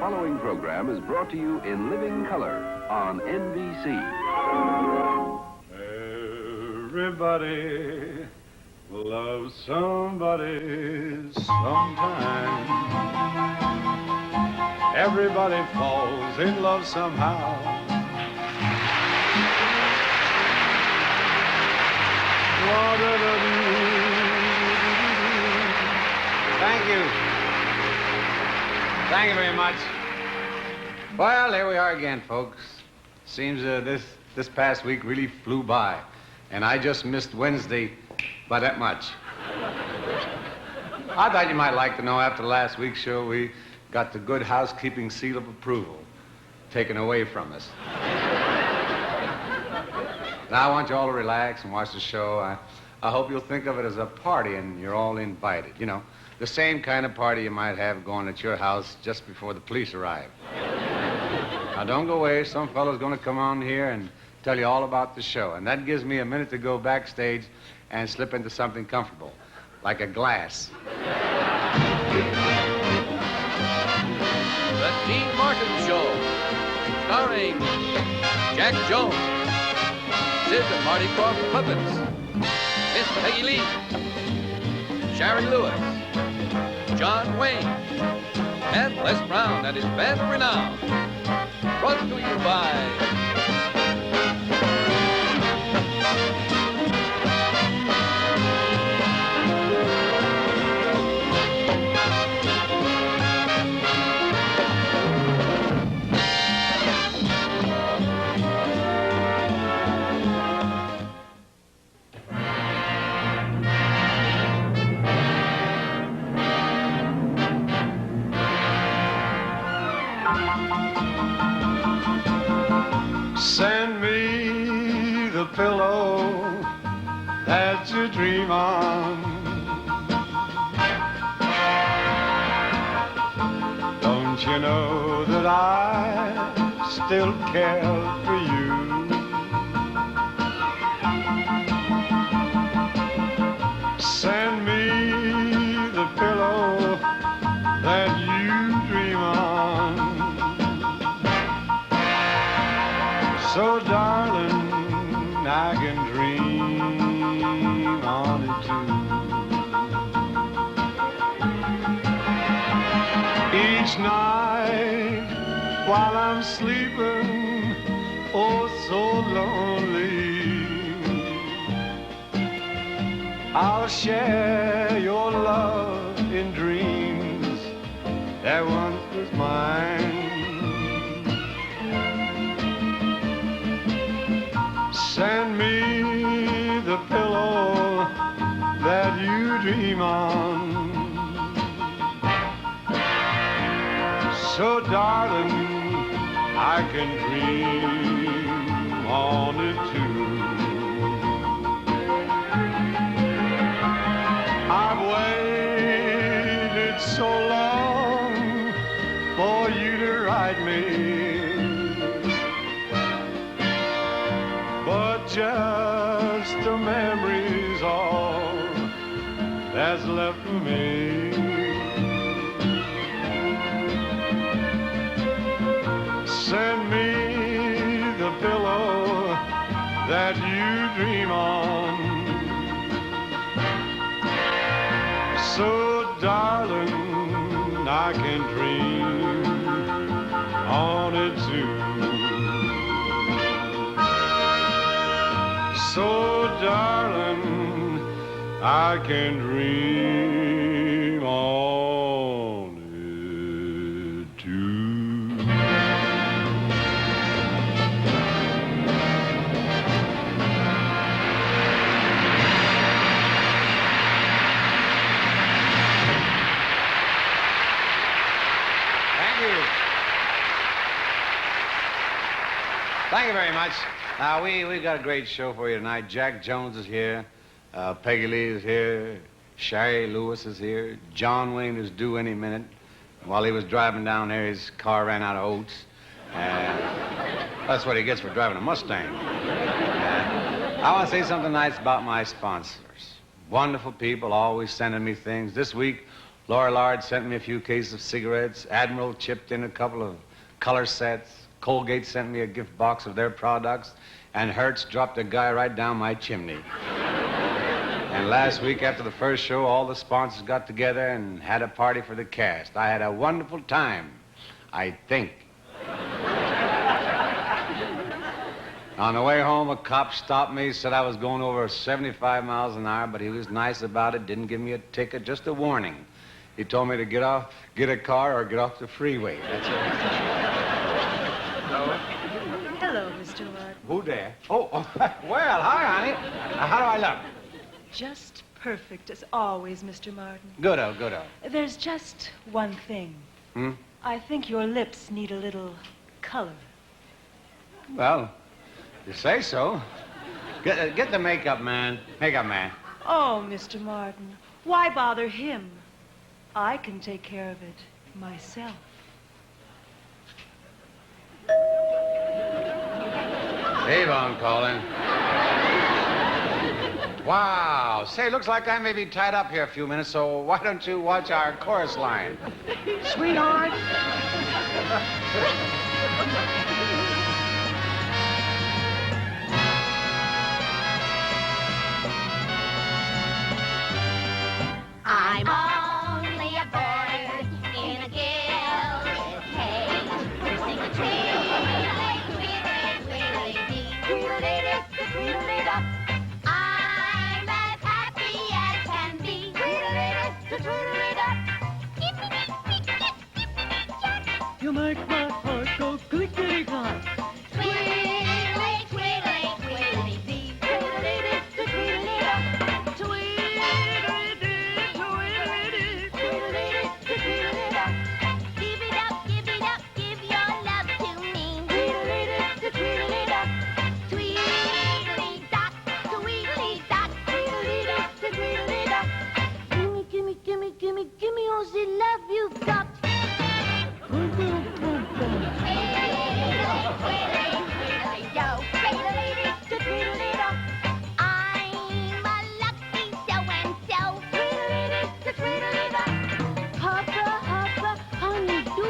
following program is brought to you in living color on NBC. Everybody loves somebody sometime. Everybody falls in love somehow. Thank you. Thank you very much. Well, here we are again, folks. Seems this past week really flew by, and I just missed Wednesday by that much. I thought you might like to know after last week's show we got the good housekeeping seal of approval taken away from us. Now I want you all to relax and watch the show. I hope you'll think of it as a party and you're all invited. You know, the same kind of party you might have going at your house just before the police arrive. Now, don't go away. Some fellow's going to come on here and tell you all about the show. And that gives me a minute to go backstage and slip into something comfortable, like a glass. The Dean Martin Show, starring Jack Jones, Sid and Marty Krofft puppets, Miss Peggy Lee, Shari Lewis, John Wayne, and Les Brown and his band of renown. Brought to you by Send me the pillow that you dream on. Don't you know that I still care for you? Send me the pillow that you dream on. So, darling, I can dream on it too. Each night while I'm sleeping, oh, so lonely, I'll share your love in dreams that once was mine. Send me the pillow that you dream on. So, darling, I can dream on it too. I've waited so long for you to write me, but just a memory's all that's left for me. Send me the pillow that you dream on. So, darling, I can dream on it too. So, darling, I can dream on it too. Thank you. Thank you very much. Now, we've got a great show for you tonight. Jack Jones is here. Peggy Lee is here. Shari Lewis is here. John Wayne is due any minute. While he was driving down there, his car ran out of oats. That's what he gets for driving a Mustang. I want to say something nice about my sponsors. Wonderful people, always sending me things. This week, Laura Lard sent me a few cases of cigarettes. Admiral chipped in a couple of color sets. Colgate sent me a gift box of their products. And Hertz dropped a guy right down my chimney. And last week, after the first show, all the sponsors got together and had a party for the cast. I had a wonderful time, I think. On the way home, a cop stopped me, said I was going over 75 miles an hour, but he was nice about it, didn't give me a ticket, just a warning. He told me to get off, get a car, or get off the freeway. That's it. Hello, Mr. Martin. Who there? Oh, well, hi, honey. How do I look? Just perfect, as always, Mr. Martin. Goodo, goodo. There's just one thing. I think your lips need a little color. Well, you say so. Get the makeup man. Makeup man. Oh, Mr. Martin, why bother him? I can take care of it myself. Avon calling. Wow. Say, looks like I may be tied up here a few minutes, so why don't you watch our chorus line? Sweetheart. I'm only a bird in a gilded cage. Sing a tweedly, tweedly, tweedly dee, tweedly dip, tweedly dup. I'm as happy as can be. Tweedly dip, tweedly dup. You make my heart go clickety-clack. Tweedly, tweedly, tweedly dee, tweedly dip, tweedly dup. Give me all the love you've got. I'm a lucky so-and-so. Hopper, hopper, honey, do.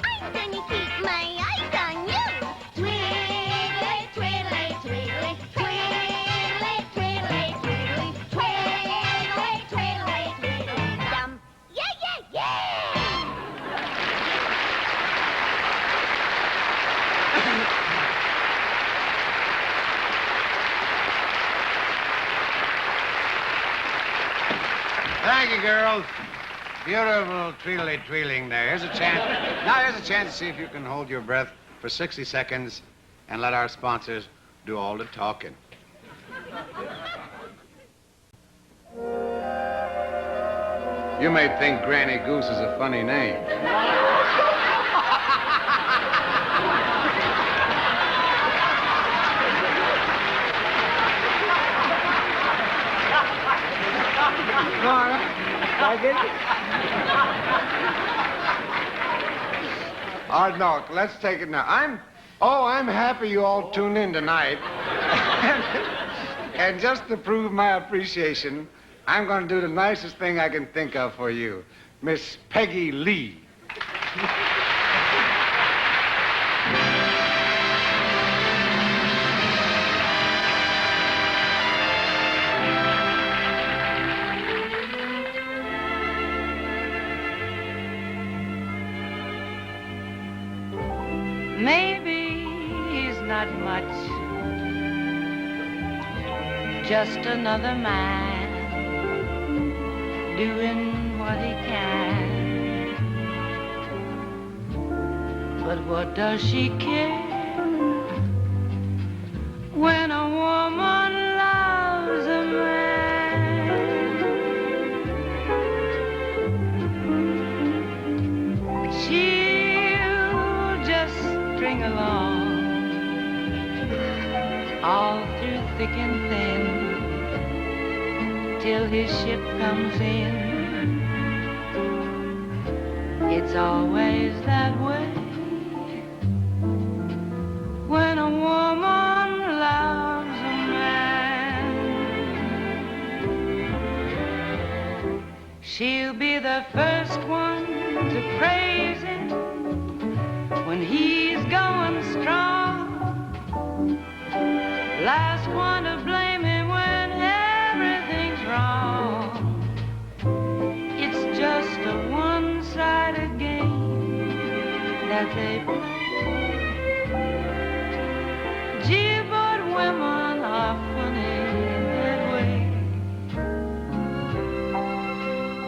I'm gonna keep my eyes on you. Twiddly, twiddly, twiddly, twiddly, twiddly, twiddly, twiddly, twiddly, twiddly, dum. Yeah, yeah, yeah! Thank you, girls. Beautiful tweedly-tweedling there. Here's a chance. Now here's a chance to see if you can hold your breath for 60 seconds and let our sponsors do all the talking. You may think Granny Goose is a funny name. Oh, no, let's take it now. I'm happy you all tuned in tonight. And just to prove my appreciation, I'm going to do the nicest thing I can think of for you. Miss Peggy Lee. Maybe he's not much, just another man doing what he can. But what does she care when a woman loves a man? She'll just string along all through thick and thin till his ship comes in. It's always that way when a woman loves a man. She'll be the the first one to praise him when he's going strong. Last one to blame him when everything's wrong. It's just a one-sided game that they play. Gee, but women are funny that way.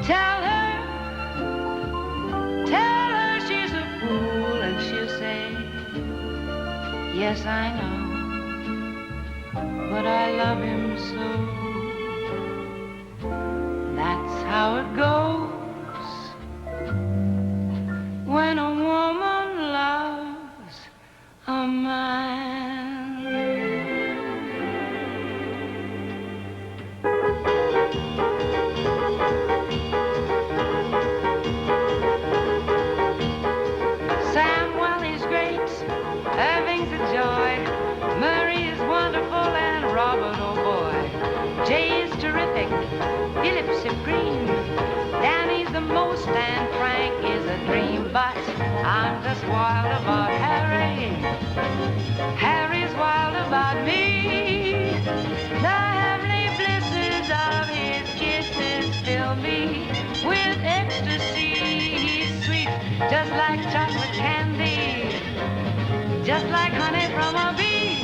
Tell her she's a fool and she'll say, yes, I know, but I love him so. That's how it goes when a woman loves a man. Samuel is great, Irving's a joy, Murray is wonderful, and Robert, oh boy. Jay is terrific, Philip's supreme, Danny's the most, and Frank is a dream. But I'm just wild about Harry. Harry's wild about me. The heavenly blisses of his kisses fill me with ecstasy. He's sweet, just like chocolate candy, just like honey from a bee.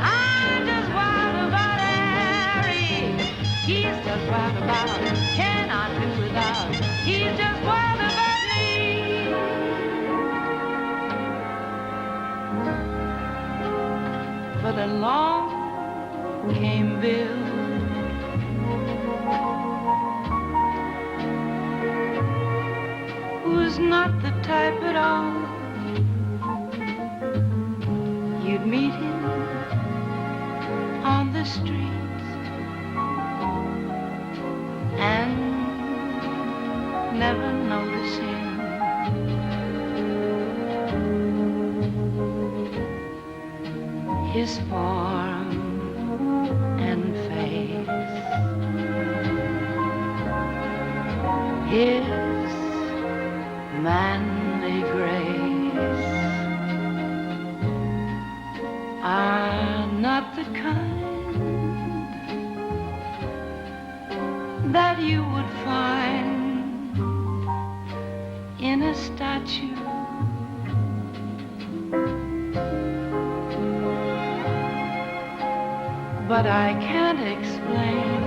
I'm just wild about Harry. He's just wild about, cannot do without. He's just wild about me. But along came Bill. Who's not the type at all. You'd meet him on the streets and never notice him. His form and face, his manly grace are not the kind that you would find in a statue. But I can't explain.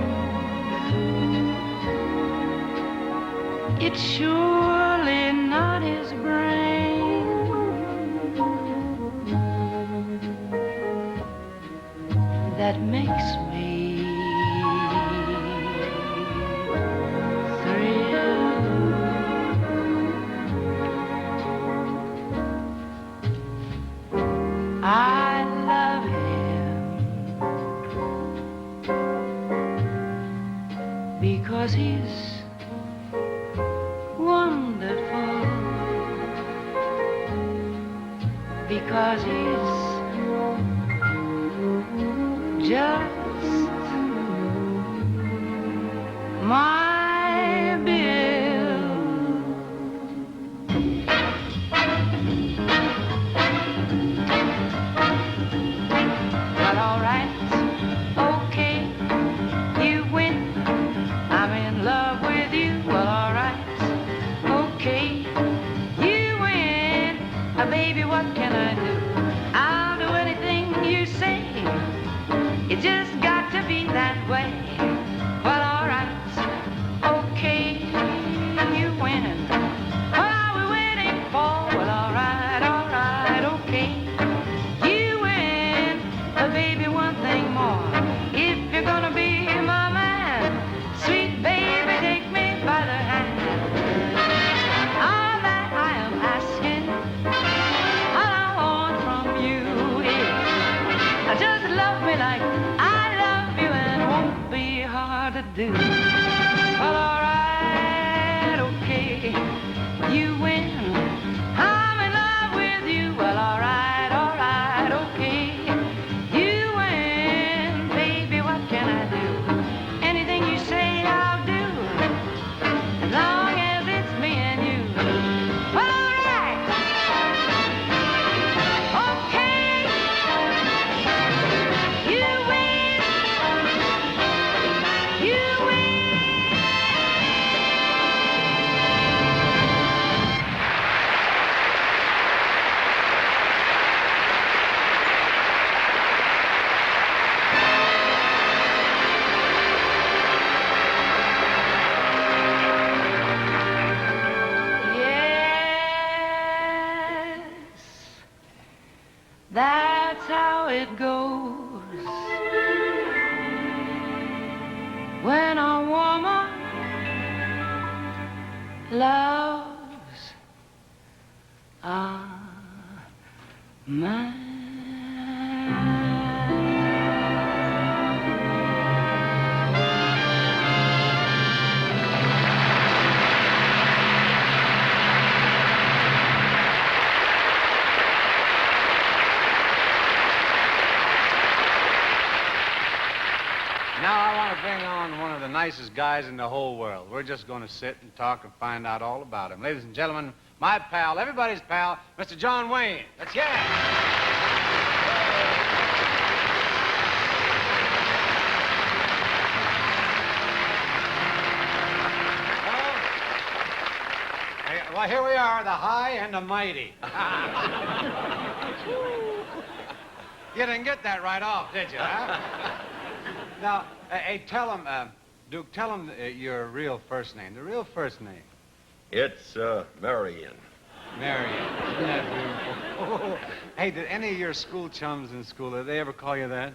It's surely not his brain that makes me thrill. I love him because he's wonderful, because he's just my Bill. But all right, okay, you win. I'm in love with you. Well, all right, okay, you win. Baby, what can I do? it goes. When a woman loves a man. Now I want to bring on one of the nicest guys in the whole world. We're just going to sit and talk and find out all about him. Ladies and gentlemen, my pal, everybody's pal, Mr. John Wayne. Let's get it. Well, here we are, the high and the mighty. You didn't get that right off, did you, huh? Now, hey, tell him, Duke, tell him your real first name, the real first name. It's, Marion. Marion. Isn't that beautiful? Hey, did any of your school chums in school, did they ever call you that?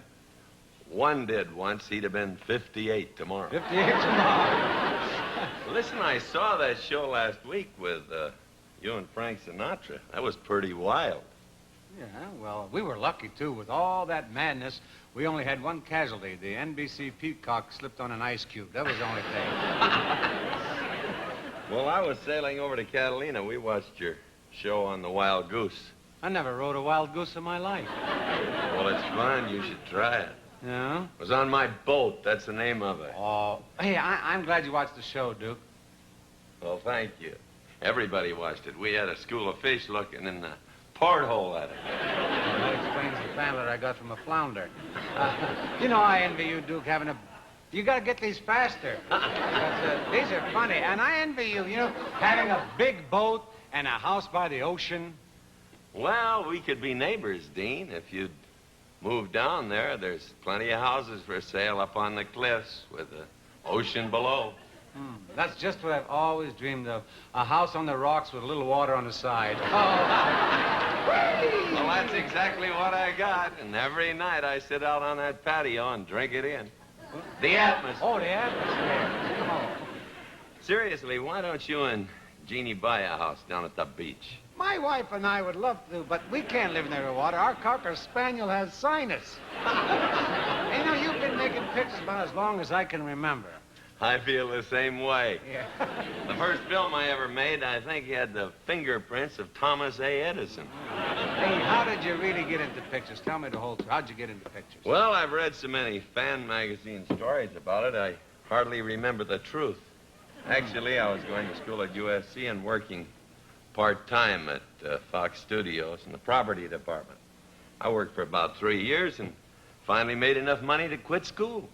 One did once. He'd have been 58 tomorrow. 58 tomorrow. Listen, I saw that show last week with, you and Frank Sinatra. That was pretty wild. Yeah, well, we were lucky, too. With all that madness, we only had one casualty. The NBC peacock slipped on an ice cube. That was the only thing. Well, I was sailing over to Catalina. We watched your show on the wild goose. I never rode a wild goose in my life. Well, it's fun. You should try it. Yeah? It was on my boat. That's the name of it. Oh, hey, I'm glad you watched the show, Duke. Well, thank you. Everybody watched it. We had a school of fish looking in the porthole at it. Well, that explains the pamphlet I got from a flounder. You know, I envy you, Duke, having a... You got to get these faster. These are funny. And I envy you, you know, having a big boat and a house by the ocean. Well, we could be neighbors, Dean. If you'd move down there, there's plenty of houses for sale up on the cliffs with the ocean below. That's just what I've always dreamed of. A house on the rocks with a little water on the side. Oh. Well, that's exactly what I got. And every night I sit out on that patio and drink it in. The atmosphere. Oh, the atmosphere. Oh. Seriously, why don't you and Jeannie buy a house down at the beach? My wife and I would love to, but we can't live near the water. Our Cocker Spaniel has sinus. You know, you've been making pictures about as long as I can remember. I feel the same way. Yeah. The first film I ever made, I think, had the fingerprints of Thomas A. Edison. Hey, how did you really get into pictures? Tell me the whole truth. How'd you get into pictures? Well, I've read so many fan magazine stories about it, I hardly remember the truth. Actually, I was going to school at USC and working part-time at Fox Studios in the property department. I worked for about 3 years and finally made enough money to quit school.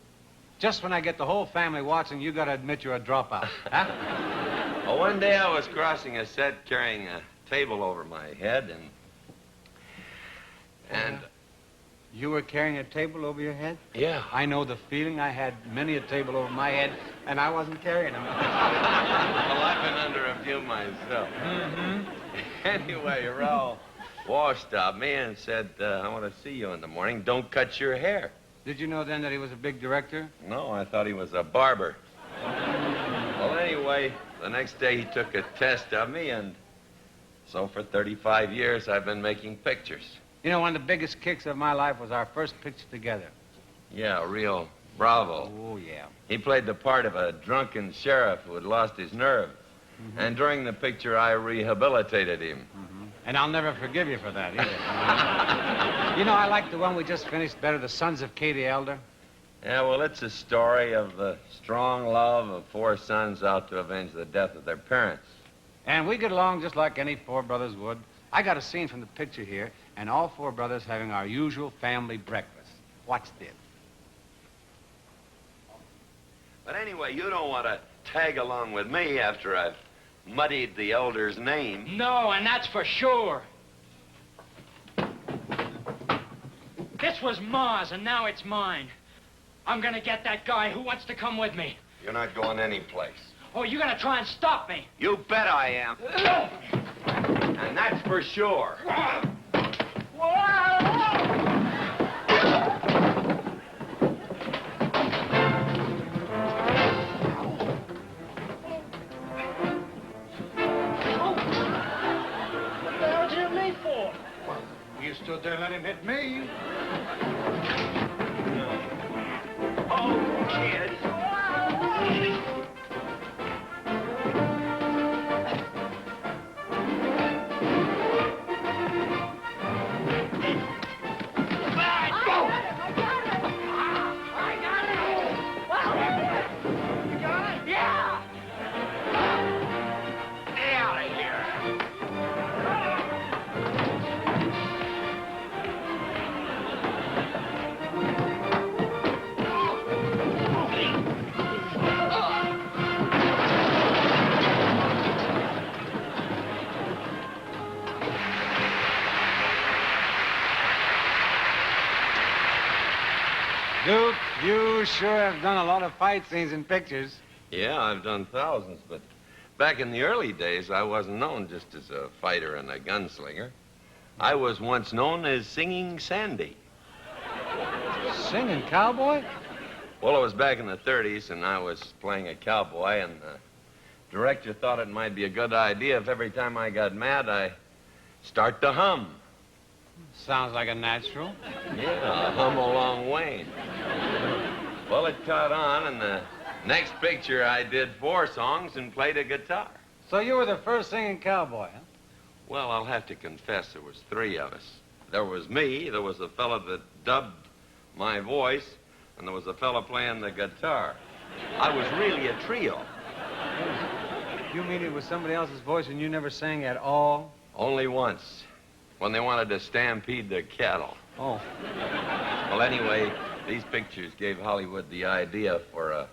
Just when I get the whole family watching, you got to admit you're a dropout. Huh? Well, one day I was crossing a set carrying a table over my head and You were carrying a table over your head? Yeah. I know the feeling. I had many a table over my head, and I wasn't carrying them. Well, I've been under a few myself. Mm-hmm. Anyway, Wahl stopped me and said, I want to see you in the morning. Don't cut your hair. Did you know then that he was a big director? No, I thought he was a barber. Well, anyway, the next day he took a test of me, and so for 35 years I've been making pictures. You know, one of the biggest kicks of my life was our first picture together. Yeah, real bravo. Oh, yeah. He played the part of a drunken sheriff who had lost his nerve. Mm-hmm. And during the picture, I rehabilitated him. Mm-hmm. And I'll never forgive you for that, either. You know, I like the one we just finished better, The Sons of Katie Elder. Yeah, well, it's a story of the strong love of 4 sons out to avenge the death of their parents. And we get along just like any 4 brothers would. I got a scene from the picture here, and all 4 brothers having our usual family breakfast. Watch this. But anyway, you don't want to tag along with me after I've muddied the elder's name. No, and that's for sure. This was Ma's, and now it's mine. I'm gonna get that guy. Who wants to come with me? You're not going anyplace. Oh, you're gonna try and stop me? You bet I am. And that's for sure. stood there and let him hit me. Oh, kid. Duke, you sure have done a lot of fight scenes in pictures. Yeah, I've done thousands, but back in the early days, I wasn't known just as a fighter and a gunslinger. I was once known as Singing Sandy. Singing cowboy? Well, it was back in the 30s, and I was playing a cowboy, and the director thought it might be a good idea if every time I got mad, I start to hum. Sounds like a natural. Yeah, hum along Wayne. Well, it caught on, and the next picture I did 4 songs and played a guitar. So you were the first singing cowboy, huh? Well, I'll have to confess there was 3 of us. There was me, there was a fella that dubbed my voice, and there was a fella playing the guitar. I was really a trio. You mean it was somebody else's voice and you never sang at all? Only once, when they wanted to stampede their cattle. Oh. Well, anyway, these pictures gave Hollywood the idea for a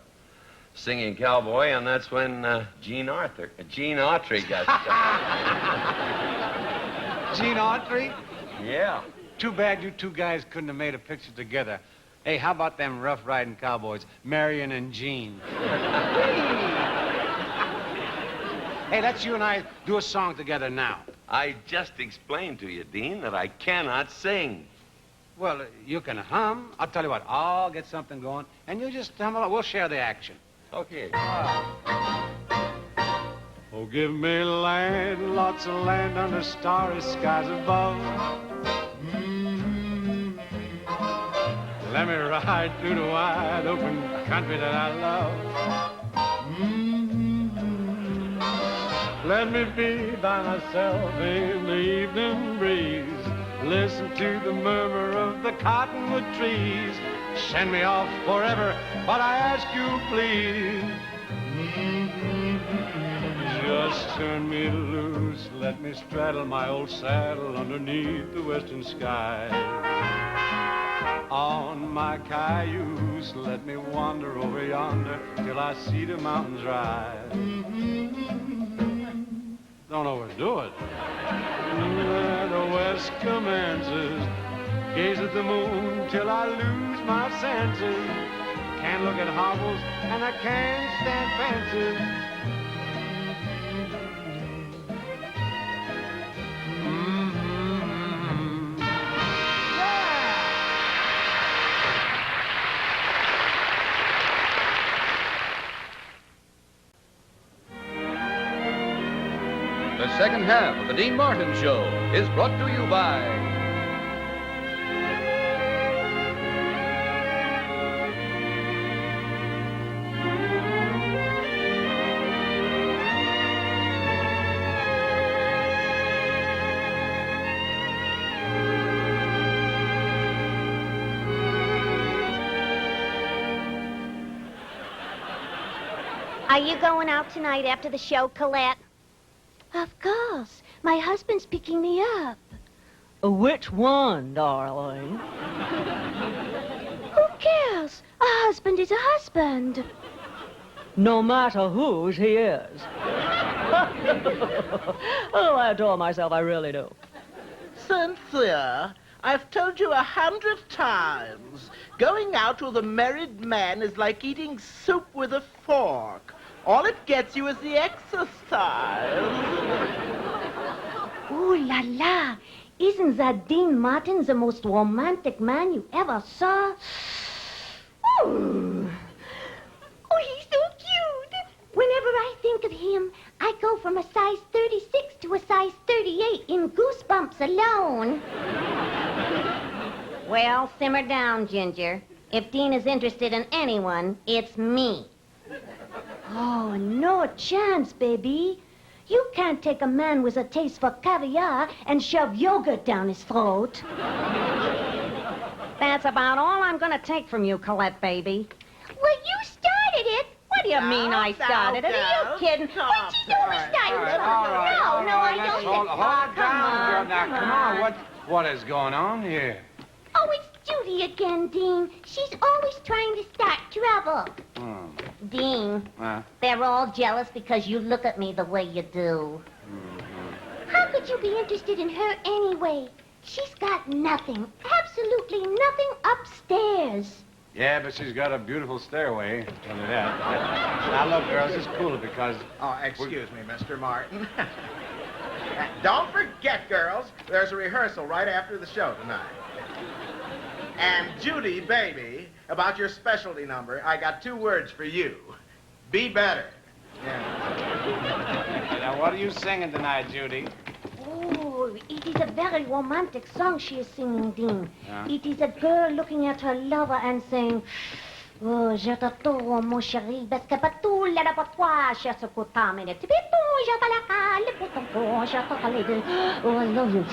singing cowboy, and that's when Gene Autry got started. Gene Autry? Yeah. Too bad you 2 guys couldn't have made a picture together. Hey, how about them rough-riding cowboys, Marion and Gene? Hey, let's you and I do a song together now. I just explained to you, Dean, that I cannot sing. Well, you can hum. I'll tell you what, I'll get something going, and you just hum along. We'll share the action. Okay. Oh, give me land, lots of land under starry skies above. Let me ride through the wide open country that I love. Let me be by myself in the evening breeze. Listen to the murmur of the cottonwood trees. Send me off forever, but I ask you please. Just turn me loose, let me straddle my old saddle underneath the western sky. On my cayuse, let me wander over yonder till I see the mountains rise. Don't overdo it. The west commences. Gaze at the moon till I lose my senses. Can't look at hobbles and I can't stand fences. The second half of the Dean Martin Show is brought to you by Are you going out tonight after the show, Colette? Of course. My husband's picking me up. Which one, darling? Who cares? A husband is a husband. No matter whose he is. Oh, I adore myself, I really do. Cynthia, I've told you 100 times. Going out with a married man is like eating soup with a fork. All it gets you is the exercise. Ooh la la. Isn't that Dean Martin the most romantic man you ever saw? Ooh. Oh, he's so cute. Whenever I think think of him, I go from a size 36 to a size 38 in goosebumps alone. Well, simmer down, Ginger. If Dean is interested in anyone, it's me. Oh, no chance, baby. You can't take a man with a taste for caviar and shove yogurt down his throat. That's about all I'm gonna take from you, Colette, baby. Well, you started it. What do you mean I started it? Are you kidding? What did you always started it? No, I don't. Hold it down, girl. Now, come on. What is going on here? Oh, it's Judy again, Dean. She's always trying to start trouble. Dean, they're all jealous because you look at me the way you do. How could you be interested in her anyway? She's got nothing, absolutely nothing upstairs. Yeah, but she's got a beautiful stairway. Tell you that. Now, look, girls, just cool it because... Oh, excuse me, Mr. Martin. Don't forget, girls, there's a rehearsal right after the show tonight. And Judy, baby, about your specialty number, I got 2 words for you. Be better. Yeah. Now, what are you singing tonight, Judy? Oh, it is a very romantic song she is singing, Dean. Yeah. It is a girl looking at her lover and saying, oh, je t'adore, mon chéri, parce que partout, là, pour toi, cher ce cotamine. Tu peux tout, je t'allaque, le bouton, je t'allaque. Oh, I love you.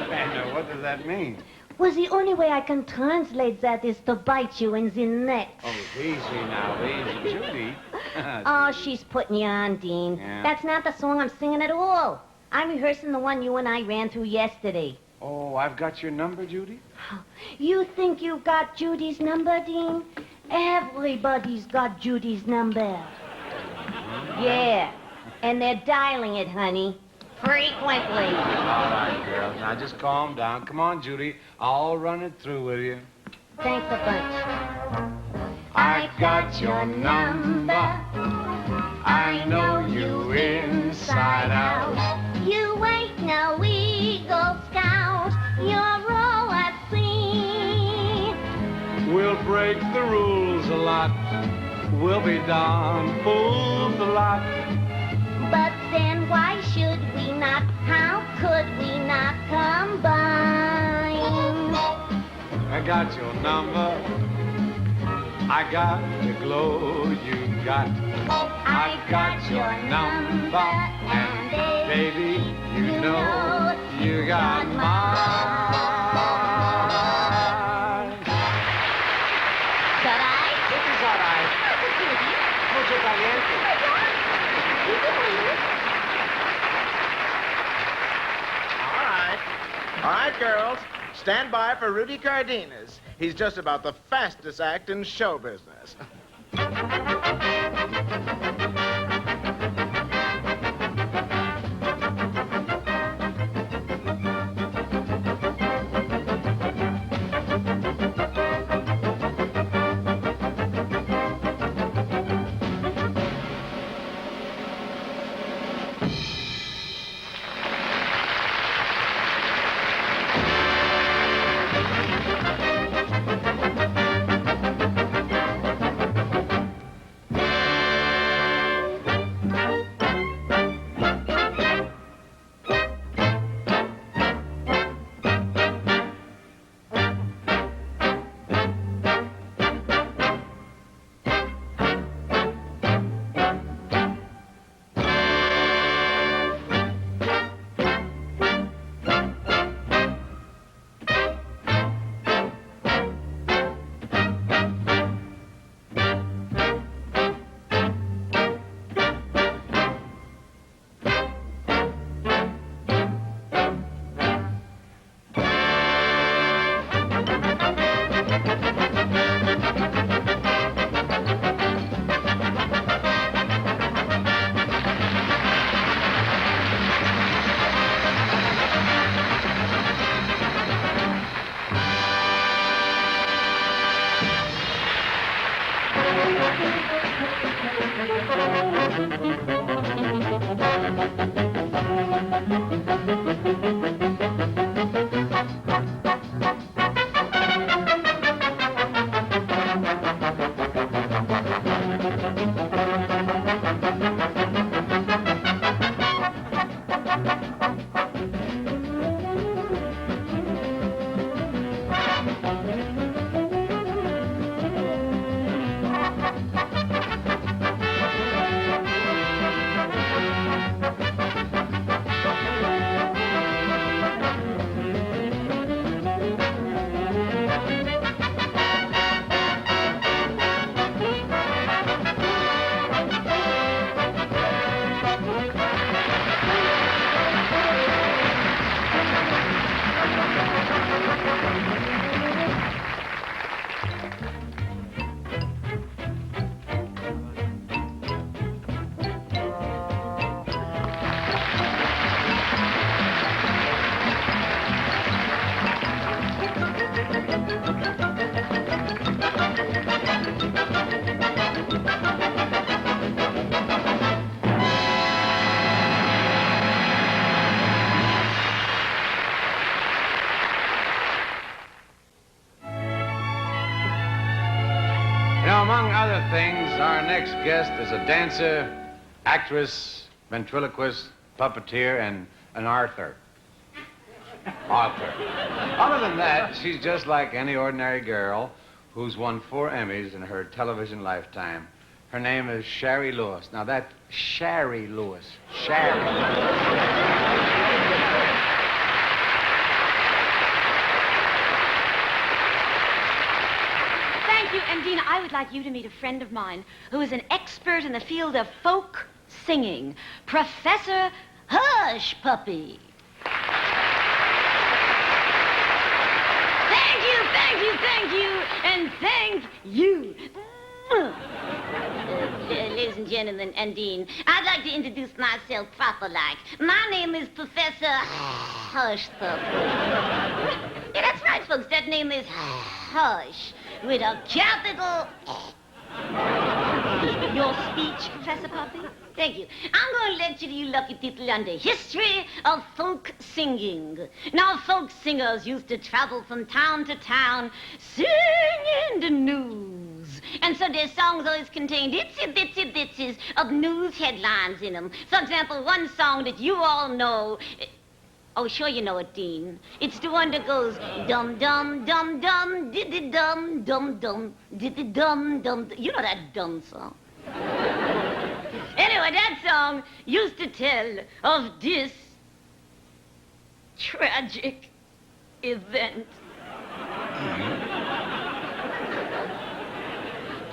Man, what does that mean? Well, the only way I can translate that is to bite you in the neck. Oh, easy now, easy. Judy. Oh, she's putting you on, Dean. Yeah. That's not the song I'm singing at all. I'm rehearsing the one you and I ran through yesterday. Oh, I've got your number, Judy? You think you've got Judy's number, Dean? Everybody's got Judy's number. Yeah, and they're dialing it, honey. Frequently. All right, girls. Now, just calm down. Come on, Judy. I'll run it through with you. Thanks a bunch. I got your number. I know you inside out. You ain't no Eagle Scout. You're all at sea. We'll break the rules a lot. We'll be darn fools a lot. But then why should we not? How could we not combine? I got your number. I got the glow you got. I got your number. And baby, you know you got mine. Caray. This is all right. Mucho caliente. All right, girls. Stand by for Rudy Cardenas. He's just about the fastest act in show business. things, our next guest is a dancer, actress, ventriloquist, puppeteer, and an author. Other than that, she's just like any ordinary girl who's won 4 Emmys in her television lifetime. Her name is Shari Lewis. Now, that's Shari Lewis. Shari. Thank you, and Dina, I would like you to meet a friend of mine who is an expert in the field of folk singing, Professor Hush Puppy. Thank you, and thank you. Ladies and gentlemen, and Dean, I'd like to introduce myself proper-like. My name is Professor Hush Puppy. Yeah, that's right, folks. That name is Hush, with a capital Your speech, Professor Puppy? Thank you. I'm going to lecture to you lucky people on the history of folk singing. Now, folk singers used to travel from town to town singing the news. And so their songs always contained itsy-bitsy bitches of news headlines in them. For example, one song that you all know... Oh, sure you know it, Dean. It's the one that goes dum-dum-dum-dum, diddy-dum-dum-dum, diddy-dum-dum. You know that dumb song. Anyway, that song used to tell of this tragic event.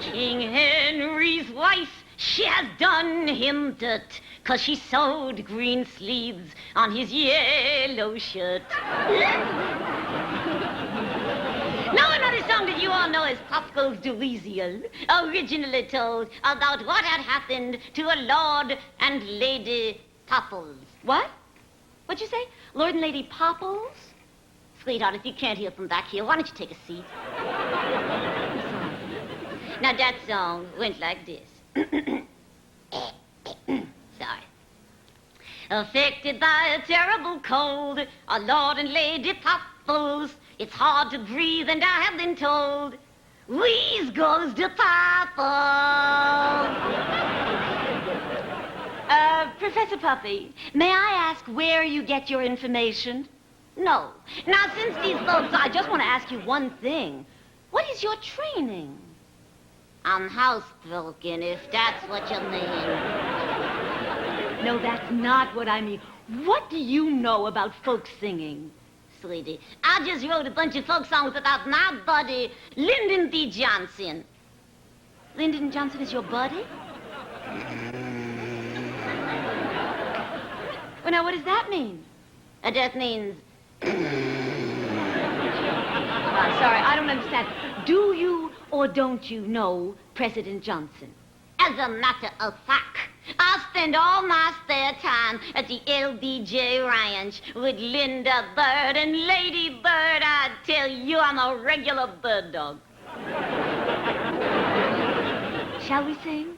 King Henry's wife, she has done him dirt, 'cause she sewed green sleeves on his yellow shirt. Now, another song that you all know is Popco's Dweezil, originally told about what had happened to a Lord and Lady Popples. What? What'd you say? Lord and Lady Popples? Sweetheart, if you can't hear from back here, why don't you take a seat? Now, that song went like this. Sorry. Affected by a terrible cold, a Lord and Lady Popples. It's hard to breathe, and I have been told, wheeze goes to Popples. Professor Puppy, may I ask where you get your information? No. Now, since these folks, I just want to ask you one thing. What is your training? I'm housebroken, if that's what you mean. No, that's not what I mean. What do you know about folk singing? Sweetie, I just wrote a bunch of folk songs about my buddy, Lyndon B. Johnson. Lyndon Johnson is your buddy? Well, now, what does that mean? That means... I'm sorry, I don't understand. Do you or don't you know President Johnson? As a matter of fact, I spend all my spare time at the LBJ Ranch with Linda Bird and Lady Bird. I tell you, I'm a regular bird dog. Shall we sing?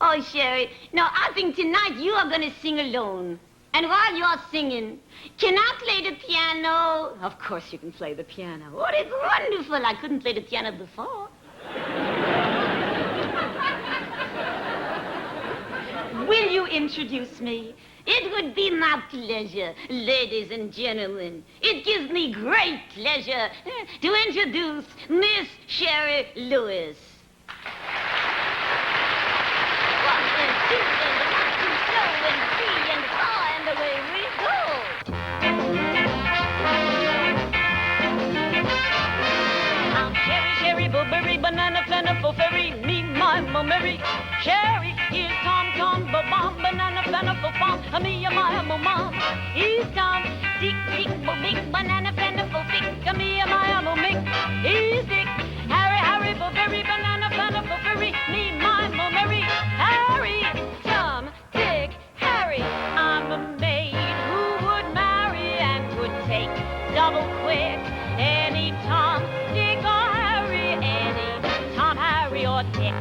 Oh, Sherry, no, I think tonight you are going to sing alone. And while you're singing, can I play the piano? Of course you can play the piano. Oh, it's wonderful. I couldn't play the piano before. Will you introduce me? It would be my pleasure, ladies and gentlemen. It gives me great pleasure to introduce Miss Shari Lewis. 1 and 2 and 1, 2, slow and 3 and 4 and away we go. I'm Sherry, Blueberry, Banana, Plentiful, Fairy, me, my Mary. Sherry, here's Tom, Bomb, Banana, Plentiful, Bomb, me, my mom. He's Tom, Dick, Big, Banana, Plentiful, Pick, me, my Mick. He's Dick, Harry, Blueberry, Banana, Plentiful, Fairy, me, my Mary. Harry, Tom, Dick, Harry. I'm a maid who would marry and would take double quick any Tom, Dick, or Harry, any Tom, Harry, or Dick.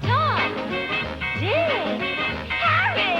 Tom, Dick, Harry.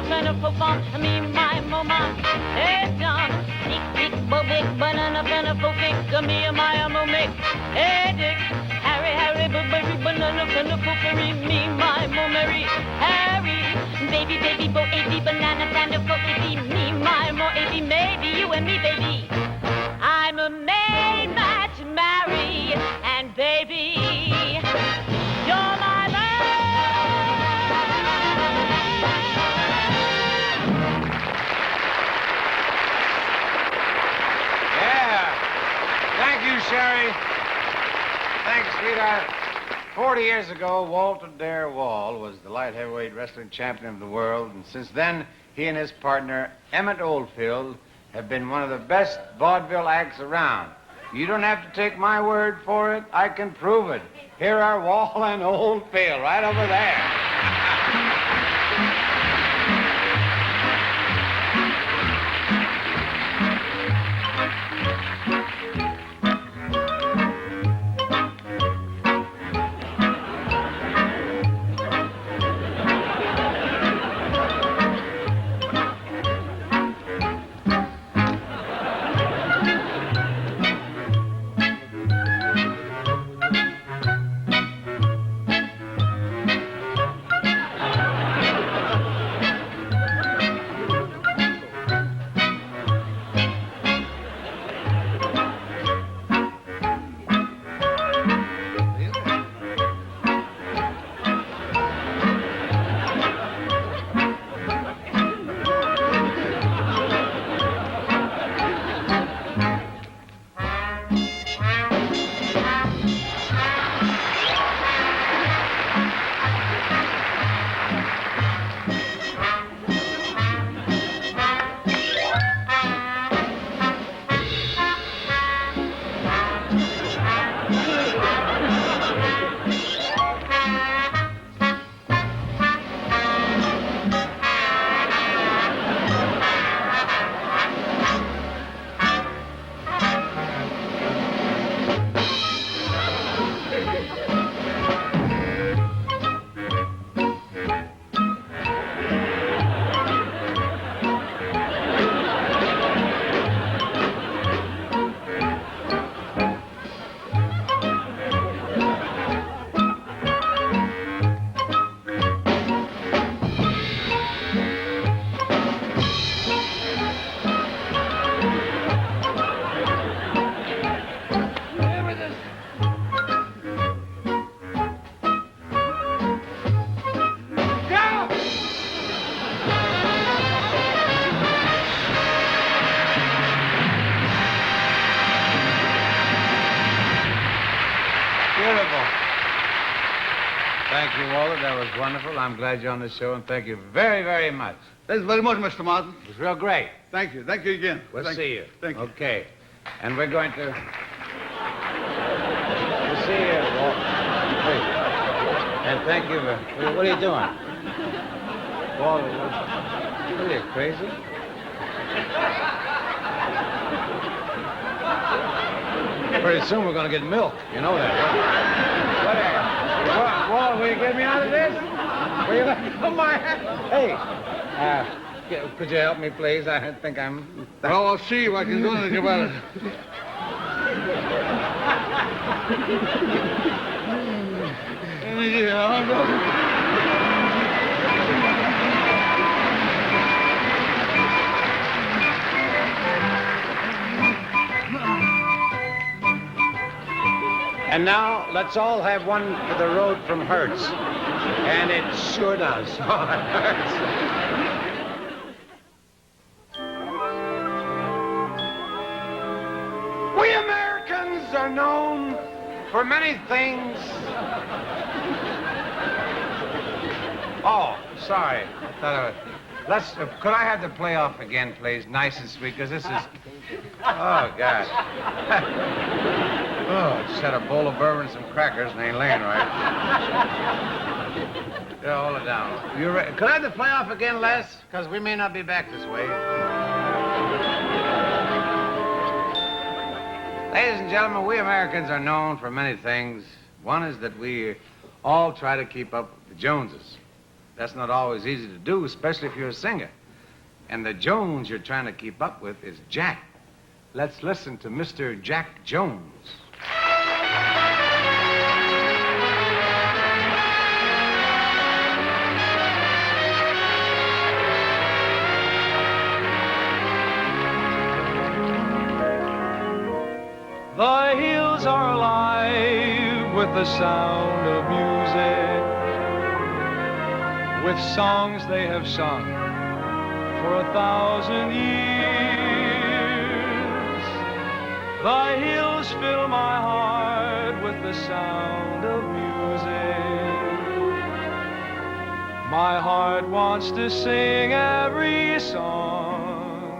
banana, banana, fo-fum, me, my, mama. Hey, John, big, big, bo, big, banana, banana, fo-fic, me, my, mo, make. Hey, Dick, Harry, Harry, berry, banana, banana, fo-ferry, me, my, mo, Mary. Harry, baby, baby, bo, A-B, banana, banana, fo-A-B, me, my, mo, A-B, maybe you and me, baby. I'm a maid match marry, and baby, you're my love. Yeah. Thank you, Shari. Thanks, sweetheart. 40 years ago, Walter Dare Wahl was the light heavyweight wrestling champion of the world, and since then, he and his partner, Emmett Oldfield, have been one of the best vaudeville acts around. You don't have to take my word for it. I can prove it. Here are Wahl and Oldfield right over there. Thank you, Walter. That was wonderful. I'm glad you're on the show, and thank you very, very much. Thanks very much, Mr. Martin. It was real great. Thank you. Thank you again. We'll see you. Thank you. Okay. And we're going to... We'll see you, Walter. Hey. And thank you for... What are you doing? Walter, what are you, crazy? Pretty soon we're going to get milk. You know that, right? Walter, will you get me out of this? Will you let go my hand? Hey, could you help me, please? I think I'm... Well, I'll see what I can do anything about it. And now, let's all have one for the road from Hertz. And it sure does. Oh, it hurts. We Americans are known for many things. Oh, sorry. I thought I would... could I have the playoff again, please? Nice and sweet, because this is... Oh, God. Oh, just had a bowl of bourbon and some crackers and ain't laying right. Yeah, hold it down. Could I have the playoff again, Les? Because we may not be back this way. Ladies and gentlemen, we Americans are known for many things. One is that we all try to keep up with the Joneses. That's not always easy to do, especially if you're a singer. And the Jones you're trying to keep up with is Jack. Let's listen to Mr. Jack Jones. The hills are alive with the sound of music, with songs they have sung for 1,000 years. The hills fill my heart with the sound of music. My heart wants to sing every song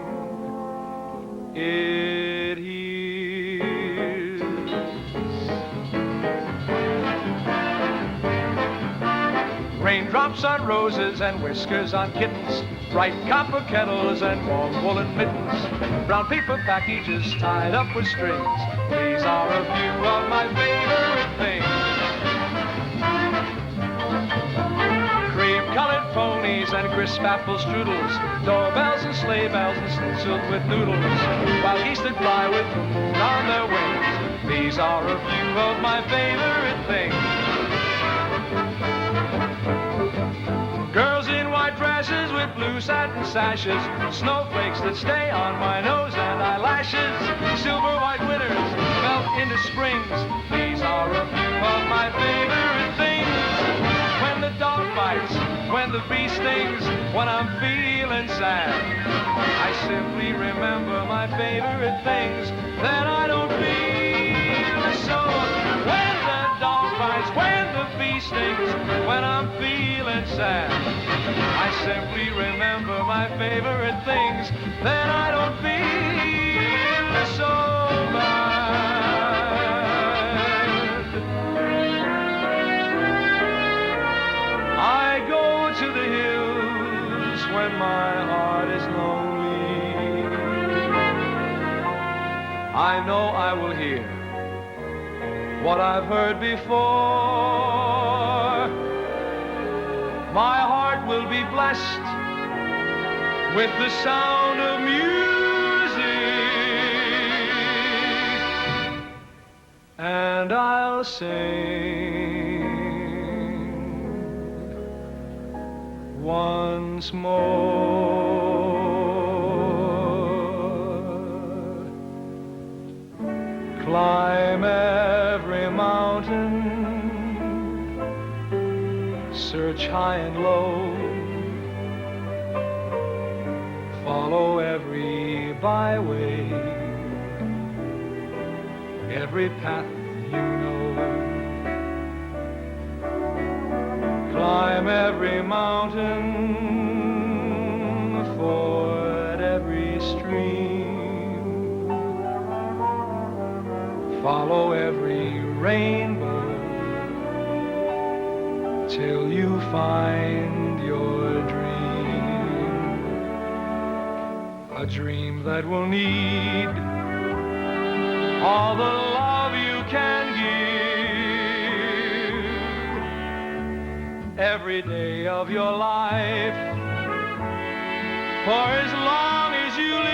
it hears. Raindrops on roses and whiskers on kittens, bright copper kettles and warm woolen mittens, brown paper packages tied up with strings. These are a few of my favorite things. Cream-colored ponies and crisp apple strudels, doorbells and sleigh bells and stenciled with noodles, wild geese that fly with the moon on their wings. These are a few of my favorite things. Girls in white dresses with blue satin sashes, snowflakes that stay on my nose and eyelashes, silver white winters melt into springs. These are a few of my favorite things. When the dog bites, when the bee stings, when I'm feeling sad, I simply remember my favorite things. Then I don't feel so. When the dog bites, when the bee stings, when I'm feeling sad, I simply remember my favorite things. Then I don't feel so bad. I go to the hills when my heart is lonely. I know I will hear what I've heard before. My heart will be blessed with the sound of music, and I'll sing once more. Climb every mountain, search high and low, follow every byway, every path you know. Climb every mountain, ford every stream, follow every rainbow, till you find your dream. A dream that will need all the love you can give every day of your life, for as long as you live.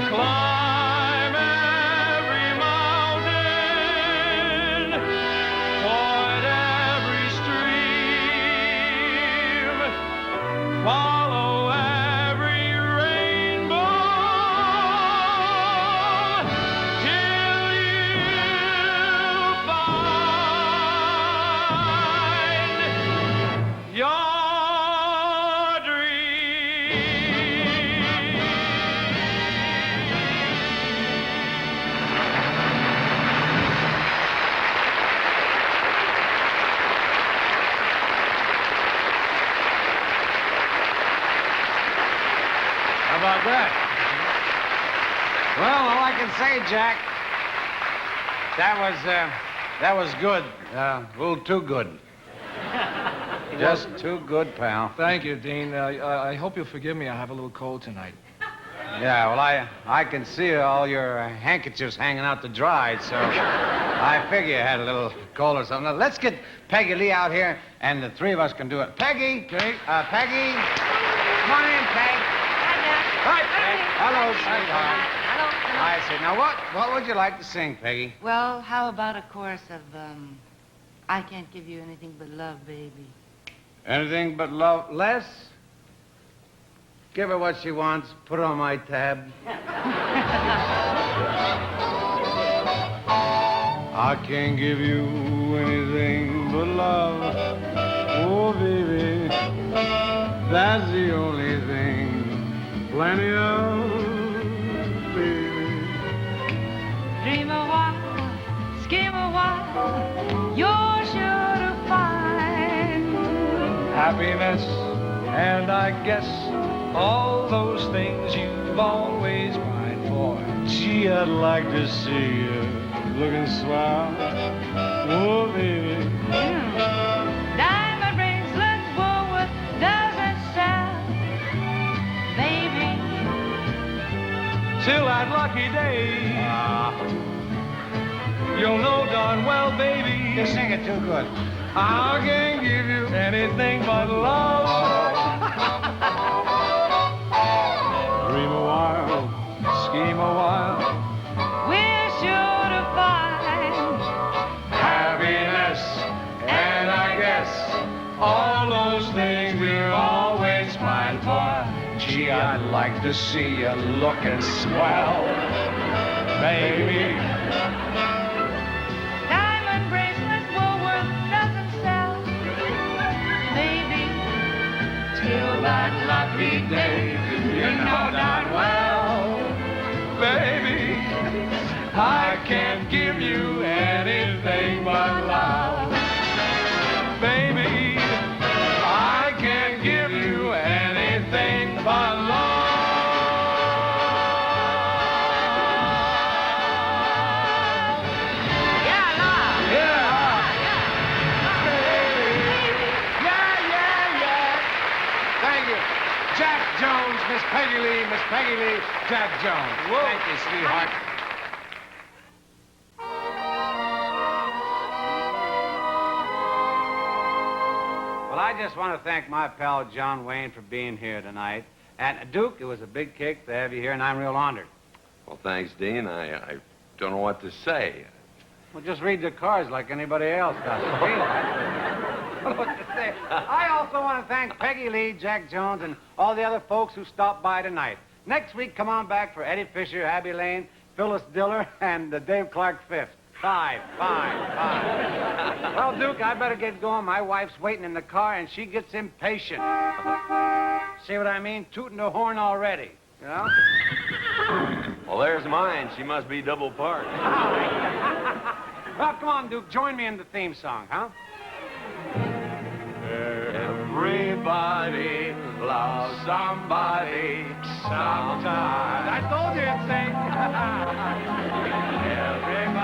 Climb every mountain, ford every stream, follow every rainbow, till you find your About that. Well, all I can say, Jack, that was good. A little too good. Just too good, pal. Thank you, Dean. I hope you'll forgive me. I have a little cold tonight. Yeah, well, I can see all your handkerchiefs hanging out to dry, so I figure you had a little cold or something. Now, let's get Peggy Lee out here, and the three of us can do it. Peggy! Peggy! Come on in, Peg. Hi, Peg. Hello, sweetheart. Hello. I see. Now, what would you like to sing, Peggy? Well, how about a chorus of, I Can't Give You Anything But Love, Baby? Anything but love. Les? Give her what she wants. Put her on my tab. I can't give you anything but love. Oh, baby, that's the only thing. Plenty of, baby. Dream a while, scheme a while, you're sure to find Happiness, and I guess all those things you've always pined for. Gee, I'd like to see you looking swell. Oh, baby. Diamond bracelets, Woolworth doesn't sell, baby. Till that lucky day, you'll know darn well, baby. You sing it too good. I can't give you anything but love. Dream a while, scheme a while. We're sure to find Happiness, and I guess all those things we're always pined for. Gee, I'd like to see you looking swell, baby. diamond bracelets, Woolworth doesn't sell, baby. Till that lucky day, you know darn well, baby, I can't give you anything but love. Baby, I can't give you anything but love. Yeah, love. Thank you. Jack Jones, Miss Peggy Lee, Jack Jones. Thank you, sweetheart. Well, I just want to thank my pal John Wayne for being here tonight. And Duke, it was a big kick to have you here, and I'm real honored. Well, thanks, Dean. I don't know what to say. Well, just read the cards like anybody else does. What to say? I also want to thank Peggy Lee, Jack Jones, and all the other folks who stopped by tonight. Next week, come on back for Eddie Fisher, Abby Lane, Phyllis Diller, and Dave Clark Fifth. Five. Well, Duke, I better get going. My wife's waiting in the car, and she gets impatient. See what I mean? Tooting the horn already, you know? Well, there's mine. She must be double parked. Well, come on, Duke. Join me in the theme song, huh? Everybody loves somebody sometime. I told you it'd sing. Everybody